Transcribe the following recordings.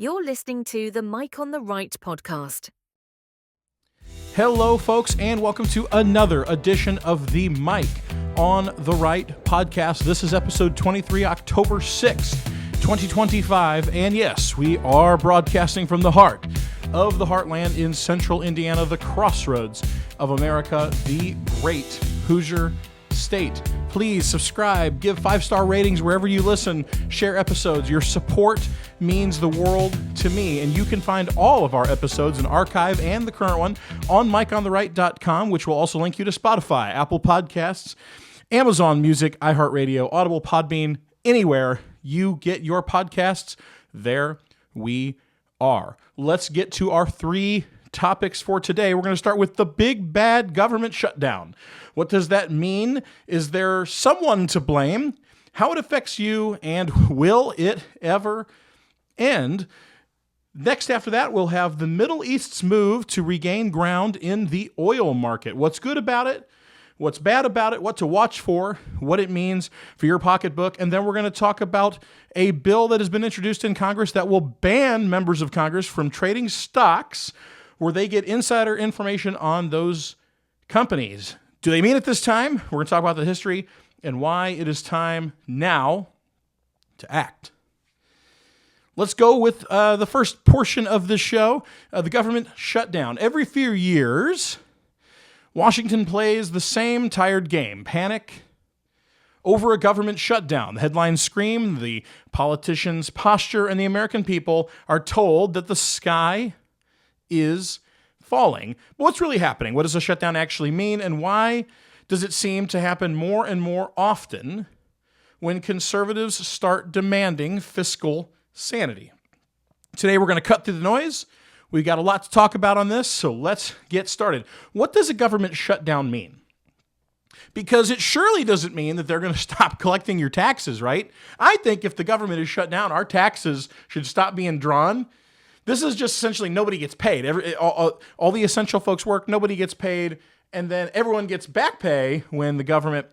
You're listening to the Mike on the Right podcast. Hello, folks, and welcome to another edition of the Mike on the Right podcast. This is episode 23, October 6th, 2025. And yes, we are broadcasting from the heart of the heartland in central Indiana, the crossroads of America, the great Hoosier state. Please subscribe, give 5-star ratings wherever you listen, share episodes. Your support means the world to me, and you can find all of our episodes, an archive and the current one, on mikeontheright.com, which will also link you to Spotify, Apple Podcasts, Amazon Music, iHeartRadio, Audible, Podbean, anywhere you get your podcasts, there we are. Let's get to our 3 topics for today. We're going to start with the big bad government shutdown. What does that mean? Is there someone to blame? How it affects you, and will it ever end? Next, after that, we'll have the Middle East's move to regain ground in the oil market. What's good about it? What's bad about it? What to watch for? What it means for your pocketbook? And then we're going to talk about a bill that has been introduced in Congress that will ban members of Congress from trading stocks where they get insider information on those companies. Do they mean it this time? We're going to talk about the history and why it is time now to act. Let's go with the first portion of the show, the government shutdown. Every few years, Washington plays the same tired game, panic over a government shutdown. The headlines scream, the politicians posture, and the American people are told that the sky is falling. But what's really happening? What does a shutdown actually mean? And why does it seem to happen more and more often when conservatives start demanding fiscal sanity? Today, we're going to cut through the noise. We've got a lot to talk about on this, so let's get started. What does a government shutdown mean? Because it surely doesn't mean that they're going to stop collecting your taxes, right? I think if the government is shut down, our taxes should stop being drawn. This is just essentially nobody gets paid. All the essential folks work, nobody gets paid, and then everyone gets back pay when the government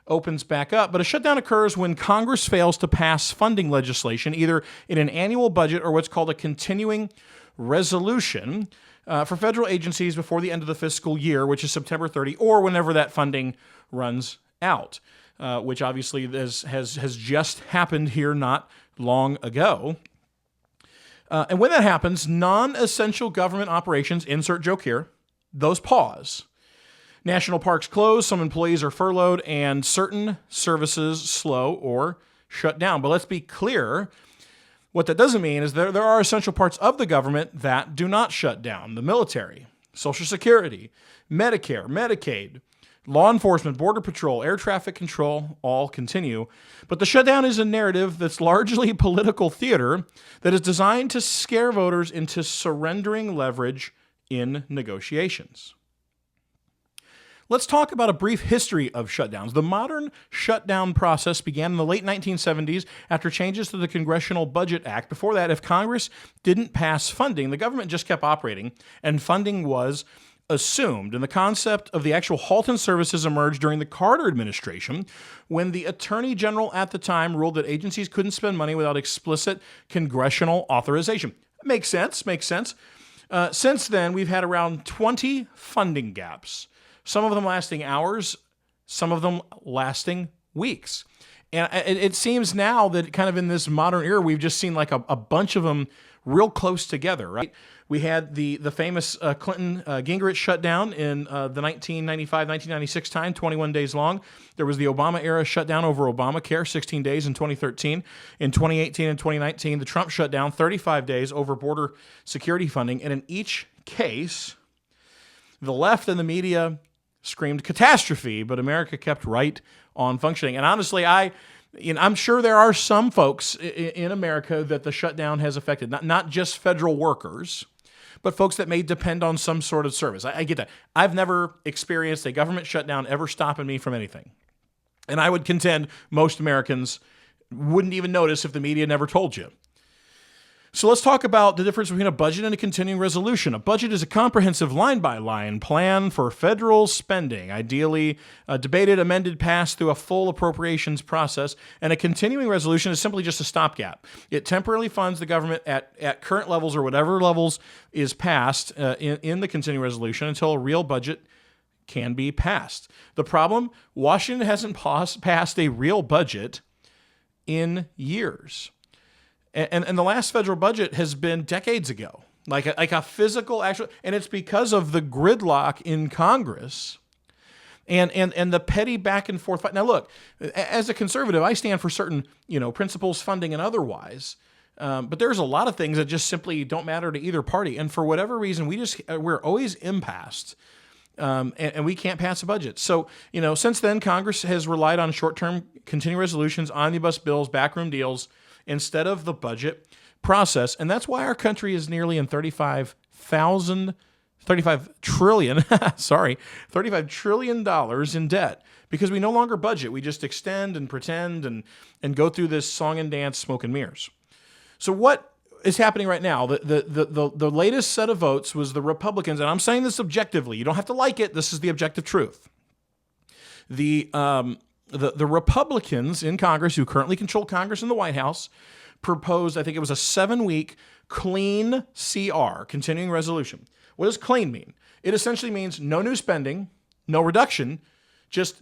opens back up. But a shutdown occurs when Congress fails to pass funding legislation, either in an annual budget or what's called a continuing resolution for federal agencies before the end of the fiscal year, which is September 30, or whenever that funding runs out, which obviously has just happened here not long ago. And when that happens, non-essential government operations, insert joke here, those pause. National parks close, some employees are furloughed, and certain services slow or shut down. But let's be clear, what that doesn't mean is there are essential parts of the government that do not shut down. The military, Social Security, Medicare, Medicaid, law enforcement, Border Patrol, air traffic control, all continue. But the shutdown is a narrative that's largely political theater that is designed to scare voters into surrendering leverage in negotiations. Let's talk about a brief history of shutdowns. The modern shutdown process began in the late 1970s after changes to the Congressional Budget Act. Before that, if Congress didn't pass funding, the government just kept operating, and funding was assumed. And the concept of the actual halt in services emerged during the Carter administration when the Attorney General at the time ruled that agencies couldn't spend money without explicit congressional authorization. Makes sense. Since then, we've had around 20 funding gaps, some of them lasting hours, some of them lasting weeks. And it seems now that kind of in this modern era, we've just seen like a bunch of them real close together, right? We had the famous Clinton Gingrich shutdown in the 1995-1996 time, 21 days long. There was the Obama-era shutdown over Obamacare, 16 days in 2013. In 2018 and 2019, the Trump shutdown, 35 days over border security funding. And in each case, the left and the media screamed catastrophe, but America kept right on functioning. And honestly, I'm sure there are some folks in America that the shutdown has affected, not just federal workers, but folks that may depend on some sort of service. I get that. I've never experienced a government shutdown ever stopping me from anything. And I would contend most Americans wouldn't even notice if the media never told you. So let's talk about the difference between a budget and a continuing resolution. A budget is a comprehensive line-by-line plan for federal spending, ideally debated, amended, passed through a full appropriations process. And a continuing resolution is simply just a stopgap. It temporarily funds the government at current levels or whatever levels is passed in the continuing resolution until a real budget can be passed. The problem, Washington hasn't passed a real budget in years. And the last federal budget has been decades ago, like a physical actual, and it's because of the gridlock in Congress and the petty back and forth fight. Now, look, as a conservative, I stand for certain principles, funding, and otherwise. But there's a lot of things that just simply don't matter to either party, and for whatever reason, we're always impassed. And we can't pass a budget. So, since then, Congress has relied on short-term continuing resolutions, omnibus bills, backroom deals, instead of the budget process. And that's why our country is nearly in $35 trillion in debt, because we no longer budget. We just extend and pretend and go through this song and dance, smoke and mirrors. So what is happening right now? The latest set of votes was the Republicans, and I'm saying this objectively. You don't have to like it. This is the objective truth. The Republicans in Congress, who currently control Congress and the White House, proposed, I think it was a 7-week clean CR, continuing resolution. What does clean mean? It essentially means no new spending, no reduction, just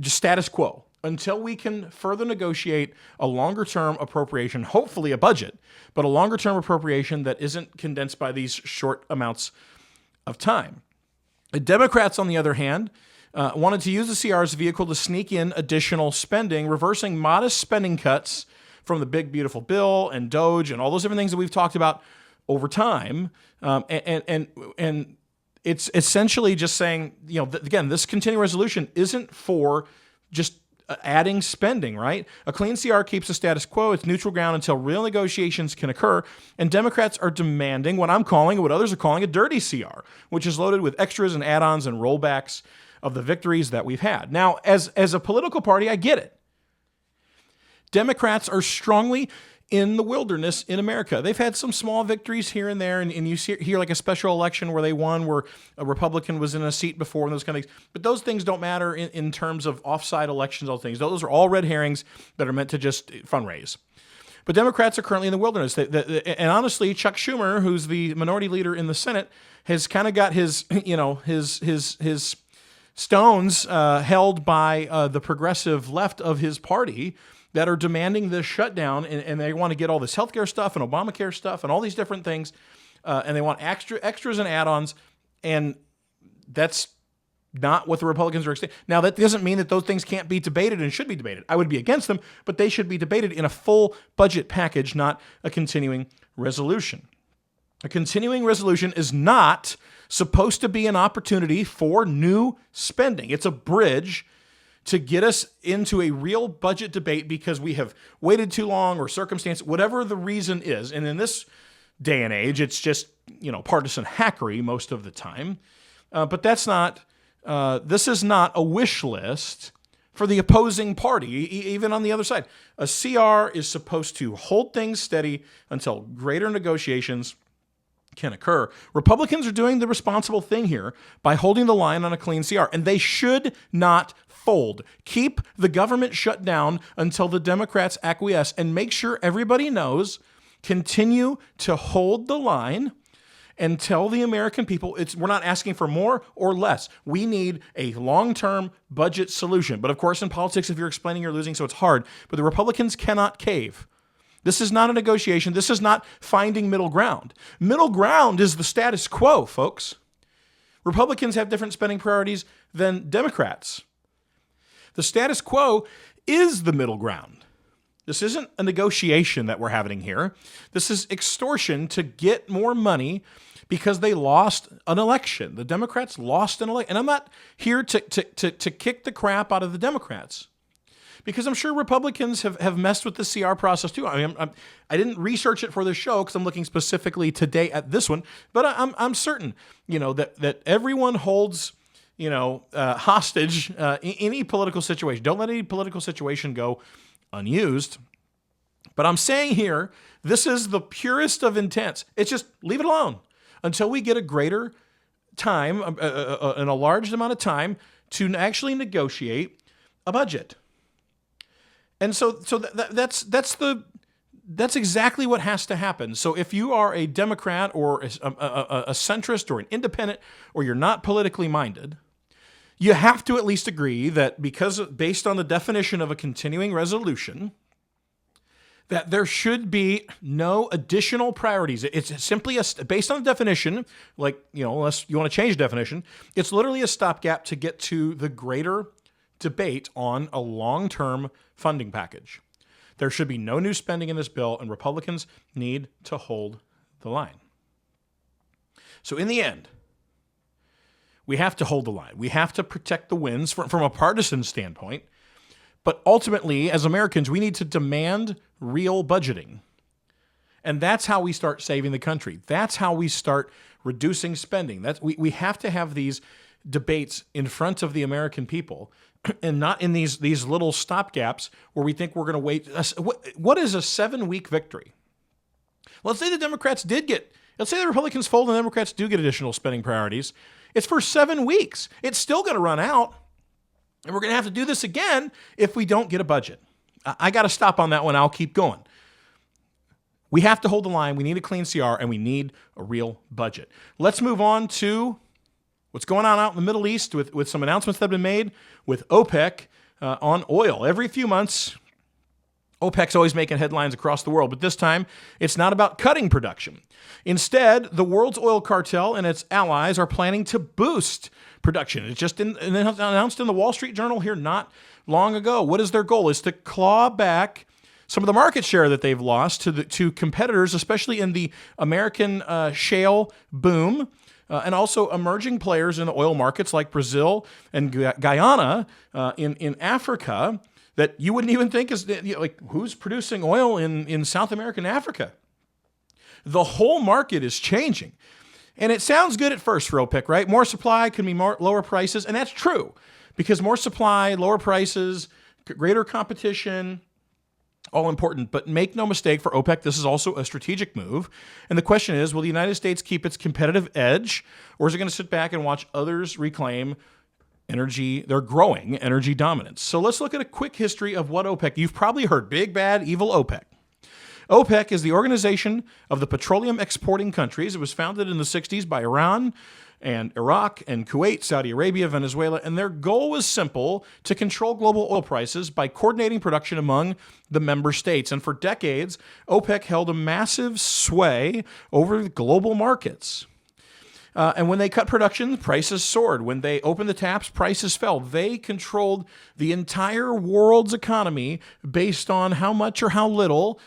status quo until we can further negotiate a longer-term appropriation, hopefully a budget, but a longer-term appropriation that isn't condensed by these short amounts of time. The Democrats, on the other hand, wanted to use the CR as a vehicle to sneak in additional spending, reversing modest spending cuts from the big, beautiful bill and DOGE and all those different things that we've talked about over time. And it's essentially just saying, again, this continuing resolution isn't for just adding spending, right? A clean CR keeps the status quo. It's neutral ground until real negotiations can occur. And Democrats are demanding what I'm calling, what others are calling, a dirty CR, which is loaded with extras and add-ons and rollbacks of the victories that we've had. Now, as a political party, I get it. Democrats are strongly in the wilderness in America. They've had some small victories here and there, and you hear like a special election where they won, where a Republican was in a seat before, and those kind of things. But those things don't matter in terms of offside elections, all things. Those are all red herrings that are meant to just fundraise. But Democrats are currently in the wilderness. And honestly, Chuck Schumer, who's the minority leader in the Senate, has kind of got his stones held by the progressive left of his party that are demanding this shutdown, and they want to get all this healthcare stuff and Obamacare stuff and all these different things, and they want extras and add-ons, and that's not what the Republicans are saying. Now, that doesn't mean that those things can't be debated and should be debated. I would be against them, but they should be debated in a full budget package, not a continuing resolution. A continuing resolution is not supposed to be an opportunity for new spending. It's a bridge to get us into a real budget debate because we have waited too long or circumstance, whatever the reason is. And in this day and age, it's just, partisan hackery most of the time. But that's not, this is not a wish list for the opposing party, even on the other side. A CR is supposed to hold things steady until greater negotiations can occur. Republicans are doing the responsible thing here by holding the line on a clean CR, and they should not fold. Keep the government shut down until the Democrats acquiesce, and make sure everybody knows, continue to hold the line and tell the American people we're not asking for more or less. We need a long-term budget solution. But of course, in politics, if you're explaining, you're losing, so it's hard. But the Republicans cannot cave. This is not a negotiation. This is not finding middle ground. Middle ground is the status quo, folks. Republicans have different spending priorities than Democrats. The status quo is the middle ground. This isn't a negotiation that we're having here. This is extortion to get more money because they lost an election. The Democrats lost an election. And I'm not here to kick the crap out of the Democrats, because I'm sure Republicans have messed with the CR process too. I mean, I didn't research it for this show because I'm looking specifically today at this one, but I'm certain, that everyone holds, hostage any political situation. Don't let any political situation go unused. But I'm saying here, this is the purest of intents. It's just leave it alone until we get a greater time and a large amount of time to actually negotiate a budget. And so that's exactly what has to happen. So if you are a Democrat or a centrist or an independent, or you're not politically minded, you have to at least agree that based on the definition of a continuing resolution, that there should be no additional priorities. It's simply based on the definition, unless you want to change the definition, it's literally a stopgap to get to the greater debate on a long-term funding package. There should be no new spending in this bill, and Republicans need to hold the line. So in the end, we have to hold the line. We have to protect the wins from a partisan standpoint. But ultimately, as Americans, we need to demand real budgeting. And that's how we start saving the country. That's how we start reducing spending. We have to have these debates in front of the American people and not in these little stopgaps where we think we're going to wait. What is a 7-week victory? Let's say the Republicans fold and the Democrats do get additional spending priorities. It's for 7 weeks. It's still going to run out. And we're going to have to do this again if we don't get a budget. I got to stop on that one. I'll keep going. We have to hold the line. We need a clean CR, and we need a real budget. Let's move on to what's going on out in the Middle East with some announcements that have been made with OPEC on oil. Every few months, OPEC's always making headlines across the world, but this time it's not about cutting production. Instead, the world's oil cartel and its allies are planning to boost production. It's just announced in the Wall Street Journal here not long ago. What is their goal? Is to claw back some of the market share that they've lost to competitors, especially in the American shale boom, and also emerging players in the oil markets like Brazil and Guyana in Africa that you wouldn't even think is who's producing oil in South America and Africa. The whole market is changing. And it sounds good at first for OPEC, right? More supply can mean lower prices, and that's true because more supply, lower prices, greater competition, all important. But make no mistake, for OPEC, this is also a strategic move. And the question is, will the United States keep its competitive edge, or is it going to sit back and watch others reclaim their growing energy dominance? So let's look at a quick history of what OPEC, you've probably heard, big, bad, evil OPEC. OPEC is the Organization of the Petroleum Exporting Countries. It was founded in the 60s by Iran and Iraq and Kuwait, Saudi Arabia, Venezuela, and their goal was simple: to control global oil prices by coordinating production among the member states. And for decades, OPEC held a massive sway over the global markets. And when they cut production, prices soared. When they opened the taps, prices fell. They controlled the entire world's economy based on how much or how little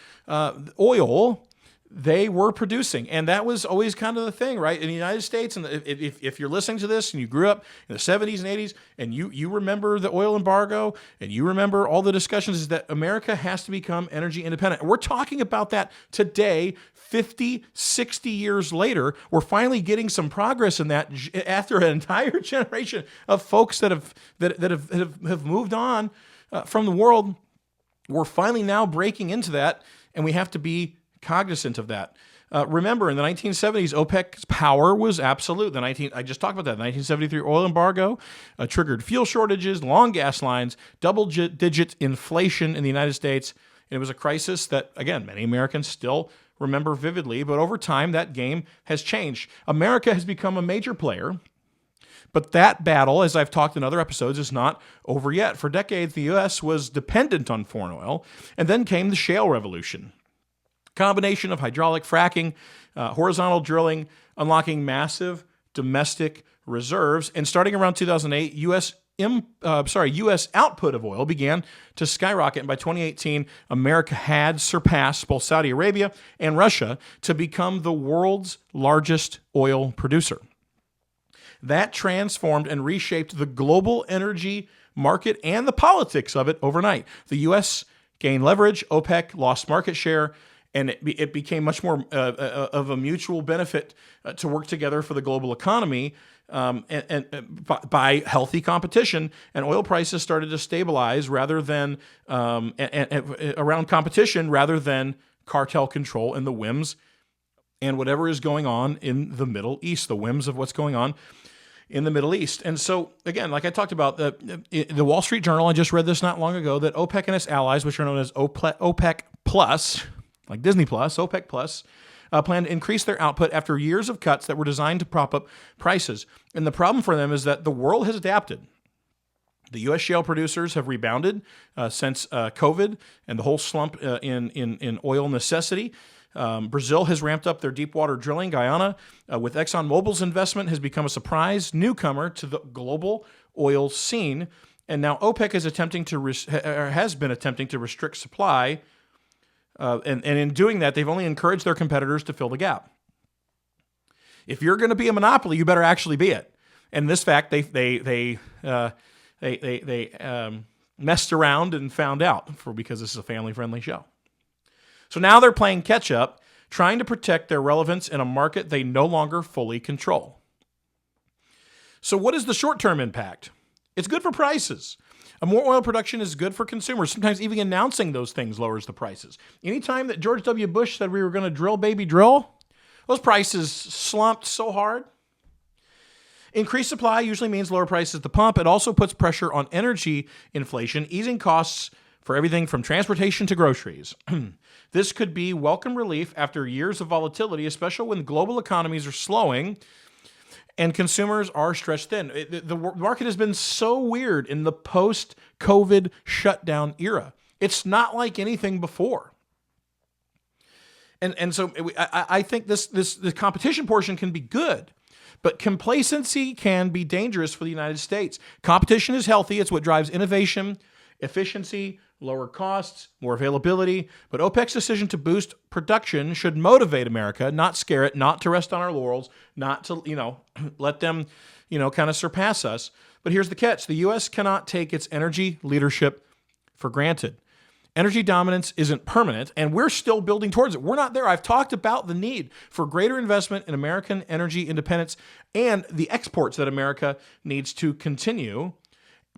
oil they were producing. And that was always kind of the thing, right? In the United States, and if you're listening to this and you grew up in the 70s and 80s and you remember the oil embargo and you remember all the discussions, is that America has to become energy independent. We're talking about that today, 50, 60 years later. We're finally getting some progress in that after an entire generation of folks that have moved on from the world. We're finally now breaking into that, and we have to be cognizant of that. Remember, in the 1970s, OPEC's power was absolute. I just talked about that. The 1973 oil embargo triggered fuel shortages, long gas lines, double-digit inflation in the United States. And it was a crisis that, again, many Americans still remember vividly. But over time, that game has changed. America has become a major player. But that battle, as I've talked in other episodes, is not over yet. For decades, the U.S. was dependent on foreign oil. And then came the shale revolution. Combination of hydraulic fracking, horizontal drilling, unlocking massive domestic reserves. And starting around 2008, U.S. output of oil began to skyrocket. And by 2018, America had surpassed both Saudi Arabia and Russia to become the world's largest oil producer. That transformed and reshaped the global energy market and the politics of it overnight. The U.S. gained leverage, OPEC lost market share, And it became much more of a mutual benefit to work together for the global economy and by healthy competition. And oil prices started to stabilize rather than around competition rather than cartel control and the whims and whatever is going on in the Middle East, the whims of what's going on in the Middle East. And so, again, like I talked about, the Wall Street Journal, I just read this not long ago, that OPEC and its allies, which are known as OPEC Plus, like Disney Plus, OPEC Plus, plan to increase their output after years of cuts that were designed to prop up prices. And the problem for them is that the world has adapted. The U.S. shale producers have rebounded since COVID and the whole slump in oil necessity. Brazil has ramped up their deep water drilling. Guyana, with ExxonMobil's investment, has become a surprise newcomer to the global oil scene. And now OPEC has been attempting to restrict supply. And in doing that, they've only encouraged their competitors to fill the gap. If you're going to be a monopoly, you better actually be it. And this fact, they messed around and found out because this is a family-friendly show. So now they're playing catch-up, trying to protect their relevance in a market they no longer fully control. So what is the short-term impact? It's good for prices. More oil production is good for consumers. Sometimes even announcing those things lowers the prices. Anytime that George W. Bush said we were going to drill, baby, drill, those prices slumped so hard. Increased supply usually means lower prices at the pump. It also puts pressure on energy inflation, easing costs for everything from transportation to groceries. This could be welcome relief after years of volatility, especially when global economies are slowing and consumers are stretched thin. The market has been so weird in the post-COVID shutdown era. It's not like anything before. And so I think the competition portion can be good, but complacency can be dangerous for the United States. Competition is healthy. It's what drives innovation, efficiency, lower costs, more availability. But OPEC's decision to boost production should motivate America, not scare it, not to rest on our laurels, not to, let them, kind of surpass us. But here's the catch. The U.S. cannot take its energy leadership for granted. Energy dominance isn't permanent, and we're still building towards it. We're not there. I've talked about the need for greater investment in American energy independence and the exports that America needs to continue.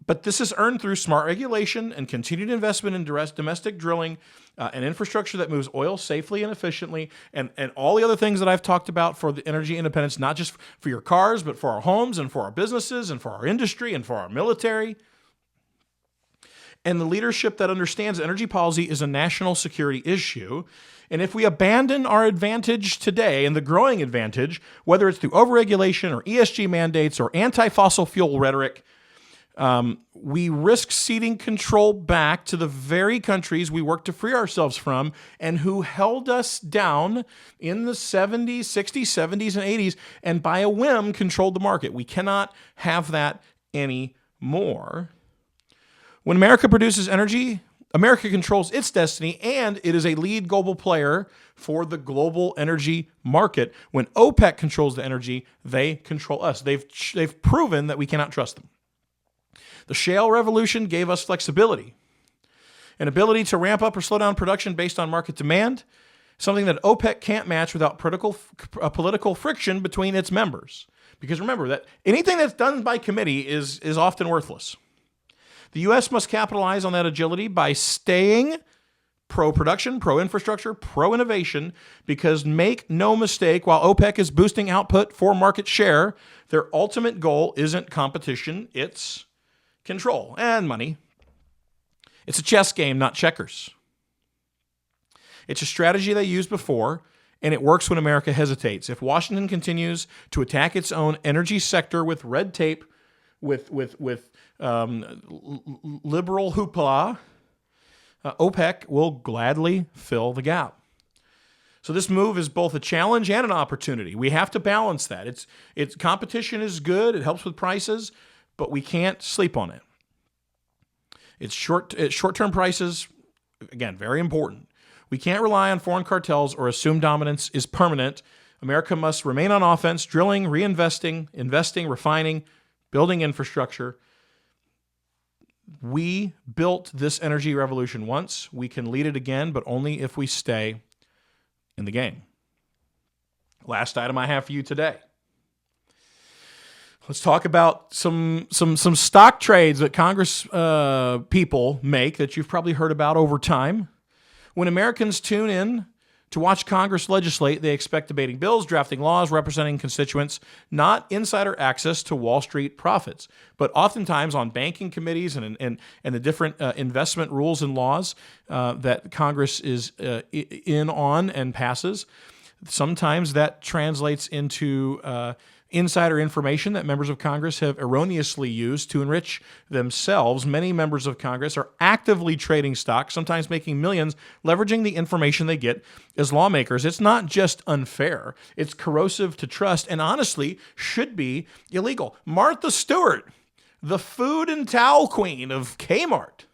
But this is earned through smart regulation and continued investment in domestic drilling and infrastructure that moves oil safely and efficiently, and all the other things that I've talked about for the energy independence, not just for your cars, but for our homes and for our businesses and for our industry and for our military. And the leadership that understands energy policy is a national security issue. And if we abandon our advantage today and the growing advantage, whether it's through overregulation or ESG mandates or anti-fossil fuel rhetoric, we risk ceding control back to the very countries we work to free ourselves from and who held us down in the 60s, 70s, and 80s, and by a whim controlled the market. We cannot have that anymore. When America produces energy, America controls its destiny, and it is a lead global player for the global energy market. When OPEC controls the energy, they control us. They've proven that we cannot trust them. The shale revolution gave us flexibility, an ability to ramp up or slow down production based on market demand, something that OPEC can't match without political friction between its members. Because remember that anything that's done by committee is often worthless. The U.S. must capitalize on that agility by staying pro-production, pro-infrastructure, pro-innovation, because make no mistake, while OPEC is boosting output for market share, their ultimate goal isn't competition, it's control and money. It's a chess game, not checkers. It's a strategy they used before, and it works when America hesitates. If Washington continues to attack its own energy sector with red tape, with liberal hoopla, OPEC will gladly fill the gap. So this move is both a challenge and an opportunity. We have to balance that. It's competition is good. It helps with prices, but we can't sleep on it. It's short-term prices, again, very important. We can't rely on foreign cartels or assume dominance is permanent. America must remain on offense, drilling, reinvesting, investing, refining, building infrastructure. We built this energy revolution once. We can lead it again, but only if we stay in the game. Last item I have for you today. Let's talk about some stock trades that Congress people make that you've probably heard about over time. When Americans tune in to watch Congress legislate, they expect debating bills, drafting laws, representing constituents, not insider access to Wall Street profits. But oftentimes on banking committees and the different investment rules and laws that Congress is in on and passes, sometimes that translates into insider information that members of Congress have erroneously used to enrich themselves. Many members of Congress are actively trading stocks, sometimes making millions, leveraging the information they get as lawmakers. It's not just unfair, it's corrosive to trust, and honestly should be illegal. Martha Stewart, the food and towel queen of Kmart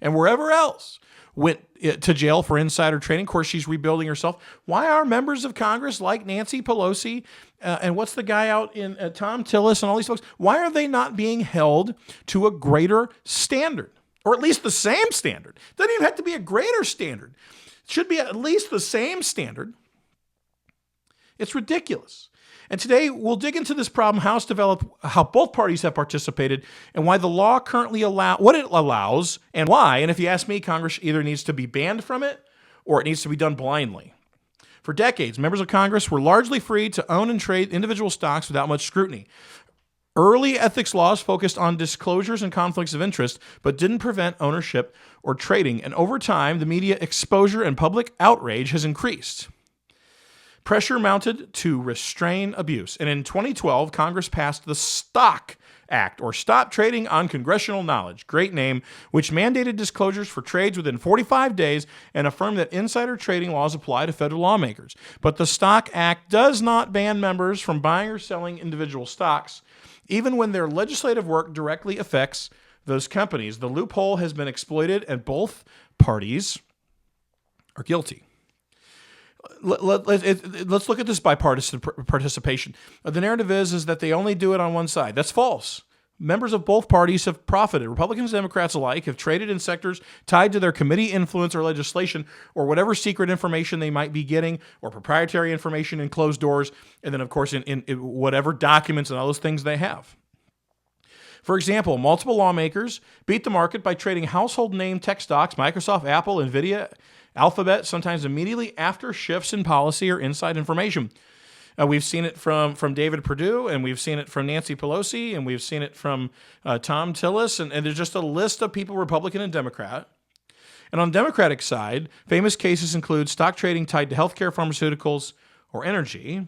and wherever else, went to jail for insider trading. Of course, she's rebuilding herself. Why are members of Congress like Nancy Pelosi and what's the guy out in Tom Tillis and all these folks, why are they not being held to a greater standard, or at least the same standard? It doesn't even have to be a greater standard. It should be at least the same standard. It's ridiculous. And today we'll dig into this problem, how it's developed, how both parties have participated, and why the law currently what it allows and why. And if you ask me, Congress either needs to be banned from it or it needs to be done blindly. For decades, members of Congress were largely free to own and trade individual stocks without much scrutiny. Early ethics laws focused on disclosures and conflicts of interest, but didn't prevent ownership or trading. And over time, the media exposure and public outrage has increased. Pressure mounted to restrain abuse. And in 2012, Congress passed the Stock Act, or Stop Trading on Congressional Knowledge, great name, which mandated disclosures for trades within 45 days and affirmed that insider trading laws apply to federal lawmakers. But the Stock Act does not ban members from buying or selling individual stocks, even when their legislative work directly affects those companies. The loophole has been exploited, and both parties are guilty. Let's look at this bipartisan participation. The narrative is that they only do it on one side. That's false. Members of both parties have profited. Republicans and Democrats alike have traded in sectors tied to their committee influence or legislation, or whatever secret information they might be getting, or proprietary information in closed doors, and then, of course, in whatever documents and all those things they have. For example, multiple lawmakers beat the market by trading household name tech stocks, Microsoft, Apple, NVIDIA, Alphabet, sometimes immediately after shifts in policy or inside information. We've seen it from David Perdue, and we've seen it from Nancy Pelosi, and we've seen it from Tom Tillis, and there's just a list of people, Republican and Democrat. And on the Democratic side, famous cases include stock trading tied to healthcare, pharmaceuticals, or energy.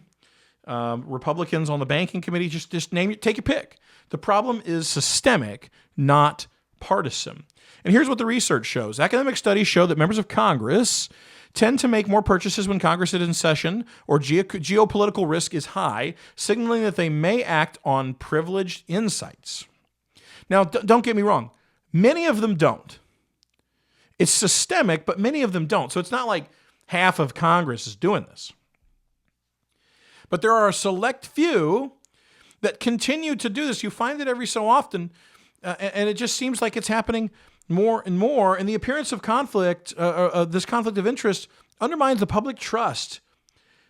Republicans on the banking committee, just name it, take your pick. The problem is systemic, not partisan. And here's what the research shows. Academic studies show that members of Congress tend to make more purchases when Congress is in session or geopolitical risk is high, signaling that they may act on privileged insights. Now, don't get me wrong. Many of them don't. It's systemic, but many of them don't. So it's not like half of Congress is doing this. But there are a select few that continue to do this. You find it every so often, and it just seems like it's happening more and more. And the appearance of conflict, this conflict of interest, undermines the public trust.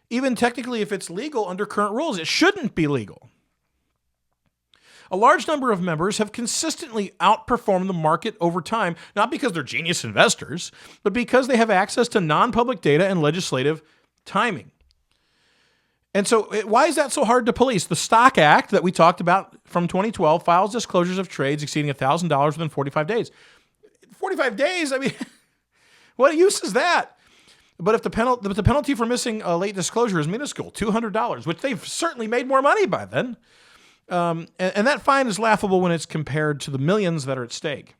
Even technically, if it's legal under current rules, it shouldn't be legal. A large number of members have consistently outperformed the market over time, not because they're genius investors, but because they have access to non-public data and legislative timing. And so why is that so hard to police? The Stock Act that we talked about from 2012 files disclosures of trades exceeding $1,000 within 45 days. 45 days? I mean, what use is that? But if the penalty for missing a late disclosure is minuscule, $200, which they've certainly made more money by then, and that fine is laughable when it's compared to the millions that are at stake.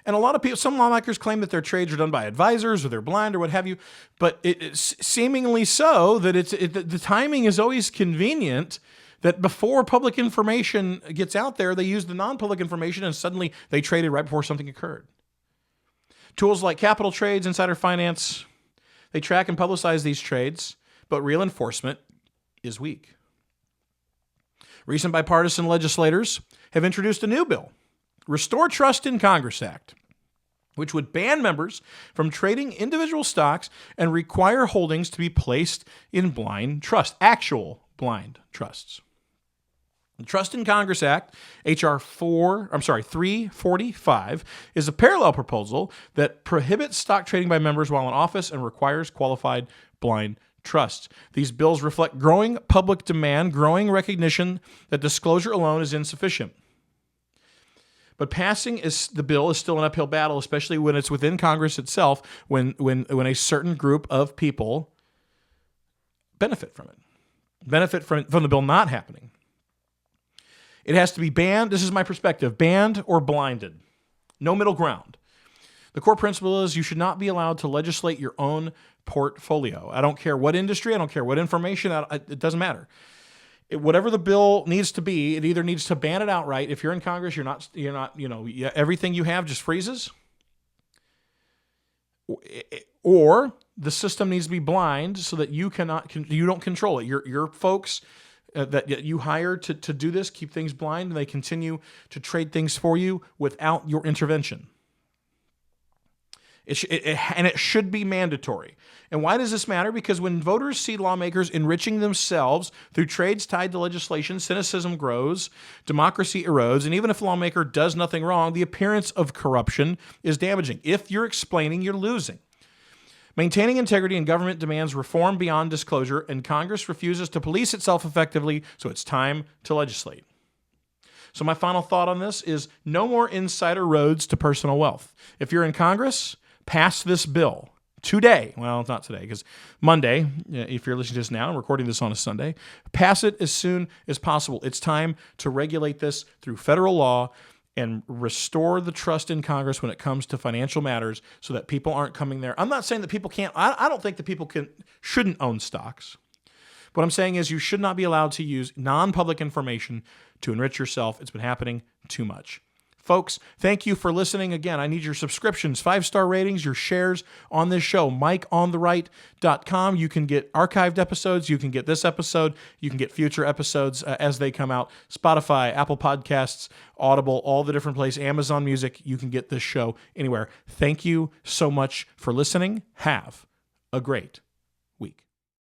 And a lot of people, some lawmakers claim that their trades are done by advisors or they're blind or what have you, but it's seemingly so that the timing is always convenient, that before public information gets out there, they use the non-public information and suddenly they traded right before something occurred. Tools like capital trades, insider finance, they track and publicize these trades, but real enforcement is weak. Recent bipartisan legislators have introduced a new bill, Restore Trust in Congress Act. which would ban members from trading individual stocks and require holdings to be placed in blind trust, actual blind trusts. The Trust in Congress Act, H.R. 345, is a parallel proposal that prohibits stock trading by members while in office and requires qualified blind trusts. These bills reflect growing public demand, growing recognition that disclosure alone is insufficient. But passing the bill is still an uphill battle, especially when it's within Congress itself, when a certain group of people benefit from the bill not happening. It has to be banned. This is my perspective: banned or blinded. No middle ground. The core principle is you should not be allowed to legislate your own portfolio. I don't care what industry. I don't care what information. It doesn't matter. Whatever the bill needs to be, it either needs to ban it outright. If you're in Congress, you're not, everything you have just freezes. Or the system needs to be blind so that you don't control it. Your folks that you hire to do this keep things blind, and they continue to trade things for you without your intervention. It should be mandatory. And why does this matter? Because when voters see lawmakers enriching themselves through trades tied to legislation, cynicism grows, democracy erodes, and even if a lawmaker does nothing wrong, the appearance of corruption is damaging. If you're explaining, you're losing. Maintaining integrity in government demands reform beyond disclosure, and Congress refuses to police itself effectively, so it's time to legislate. So my final thought on this is no more insider roads to personal wealth. If you're in Congress, pass this bill today. Well, it's not today because Monday, if you're listening to this now, I'm recording this on a Sunday, pass it as soon as possible. It's time to regulate this through federal law and restore the trust in Congress when it comes to financial matters so that people aren't coming there. I'm not saying that people can't, I don't think that people shouldn't own stocks. What I'm saying is you should not be allowed to use non-public information to enrich yourself. It's been happening too much. Folks, thank you for listening. Again, I need your subscriptions, 5-star ratings, your shares on this show, MikeOnTheRight.com. You can get archived episodes. You can get this episode. You can get future episodes as they come out. Spotify, Apple Podcasts, Audible, all the different places, Amazon Music. You can get this show anywhere. Thank you so much for listening. Have a great